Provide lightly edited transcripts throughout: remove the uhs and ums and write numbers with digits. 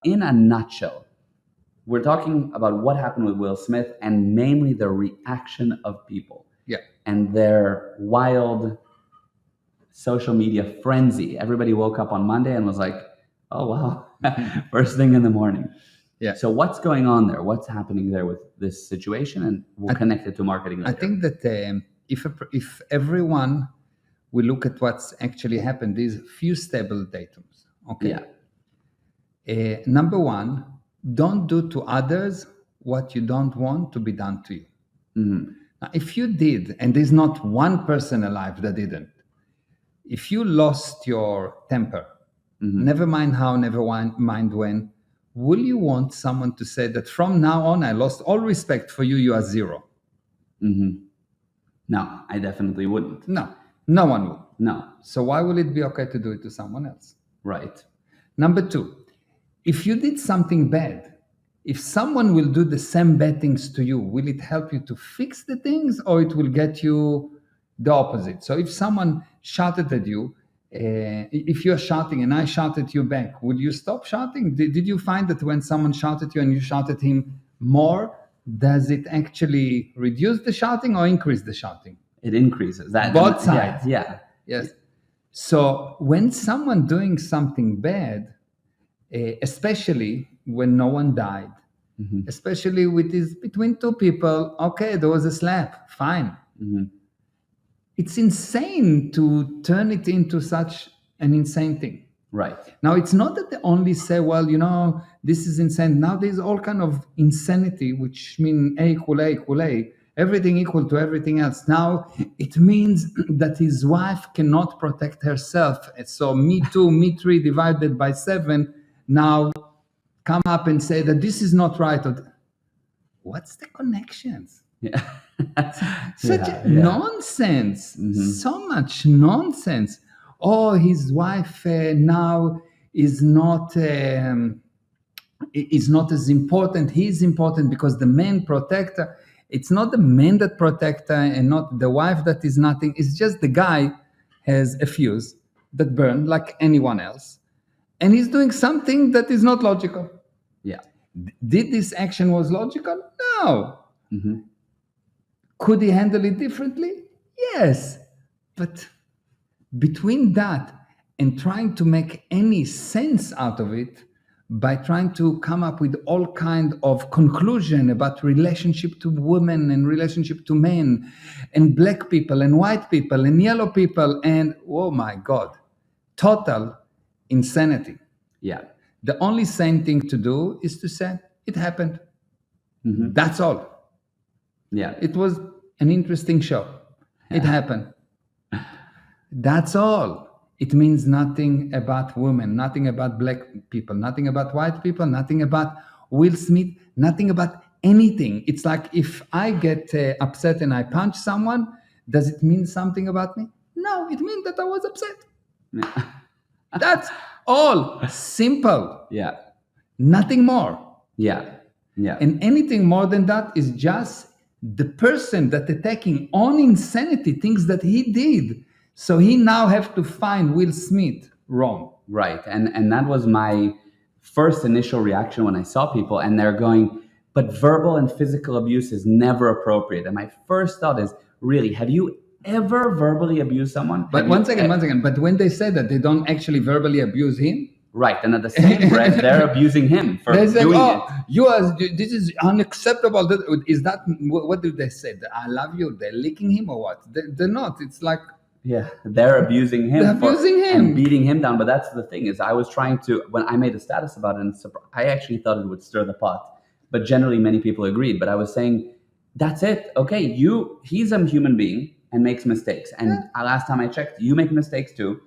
in a nutshell, we're talking about what happened with Will Smith and mainly the reaction of people. Yeah. And their wild social media frenzy. Everybody woke up on Monday and was like, oh, wow, first thing in the morning. Yeah. So what's going on there? What's happening there with this situation? And we'll connect it to marketing later. I think that if everyone will look at what's actually happened, there's few stable datums. Okay. Yeah. Number one, don't do to others what you don't want to be done to you. Mm-hmm. Now, if you did, and there's not one person alive that didn't, if you lost your temper, never mind how, never mind when, will you want someone to say that from now on, I lost all respect for you, you are zero? Mm-hmm. No, I definitely wouldn't. No, no one would. No. So why will it be okay to do it to someone else? Right. Number two, if you did something bad, if someone will do the same bad things to you, will it help you to fix the things or it will get you the opposite? So if someone shouted at you, if you're shouting and I shouted at you back, would you stop shouting? Did you find that when someone shouted at you and you shouted at him more, does it actually reduce the shouting or increase the shouting? It increases. That both sides. Yeah. Yes. So when someone doing something bad, especially when no one died, especially with this between two people, okay, there was a slap, fine. It's insane to turn it into such an insane thing. Right. Now, it's not that they only say, well, this is insane. Now there's all kind of insanity, which mean A equal A equal A, everything equal to everything else. Now it means that his wife cannot protect herself. So me 2, me 3 divided by 7 now come up and say that this is not right. What's the connections? Yeah. Such nonsense. So much nonsense. Oh, his wife now is not as important. He's important because the man protect her. It's not the man that protect her and not the wife that is nothing. It's just the guy has a fuse that burn like anyone else. And he's doing something that is not logical. Yeah. Did this action was logical? No. Could he handle it differently? Yes. But between that and trying to make any sense out of it by trying to come up with all kind of conclusion about relationship to women and relationship to men and black people and white people and yellow people and oh my God, total insanity. Yeah. The only sane thing to do is to say it happened. That's all. Yeah. It was an interesting show. It happened. That's all. It means nothing about women, nothing about black people, nothing about white people, nothing about Will Smith, nothing about anything. It's like if I get upset and I punch someone, does it mean something about me? No, it means that I was upset. Yeah. That's all. Simple. Yeah. Nothing more. Yeah. Yeah. And anything more than that is just the person that attacking on insanity thinks that he did. So he now have to find Will Smith wrong. Right. And that was my first initial reaction when I saw people and they're going, but verbal and physical abuse is never appropriate. And my first thought is, really, have you ever verbally abused someone? But one second. But when they say that, they don't actually verbally abuse him? Right. And at the same breath, they're abusing him for doing it. This is unacceptable. Is that, what do they say? I love you. They're licking him or what? They're not. It's like, yeah, they're abusing him. And beating him down. But that's the thing is I was trying to, when I made a status about it, and I actually thought it would stir the pot. But generally many people agreed. But I was saying, that's it. Okay, he's a human being and makes mistakes. And last time I checked, you make mistakes too.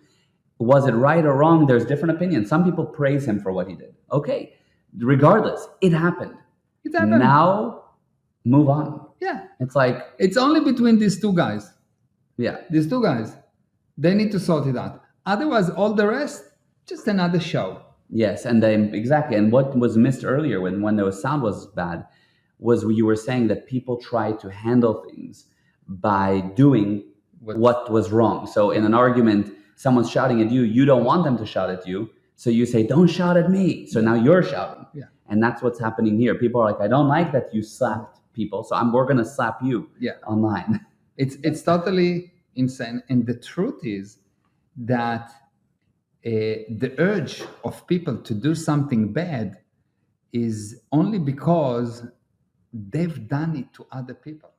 Was it right or wrong? There's different opinions. Some people praise him for what he did. Okay, regardless, it happened. Now, move on. Yeah. It's like... It's only between these two guys. Yeah. These two guys. They need to sort it out. Otherwise, all the rest, just another show. Yes, and exactly. And what was missed earlier when the sound was bad was you were saying that people try to handle things by doing what was wrong. So in an argument, someone's shouting at you, you don't want them to shout at you. So you say, don't shout at me. So now you're shouting. Yeah. And that's what's happening here. People are like, I don't like that you slapped people, so we're going to slap you online. It's totally insane. And the truth is that the urge of people to do something bad is only because they've done it to other people.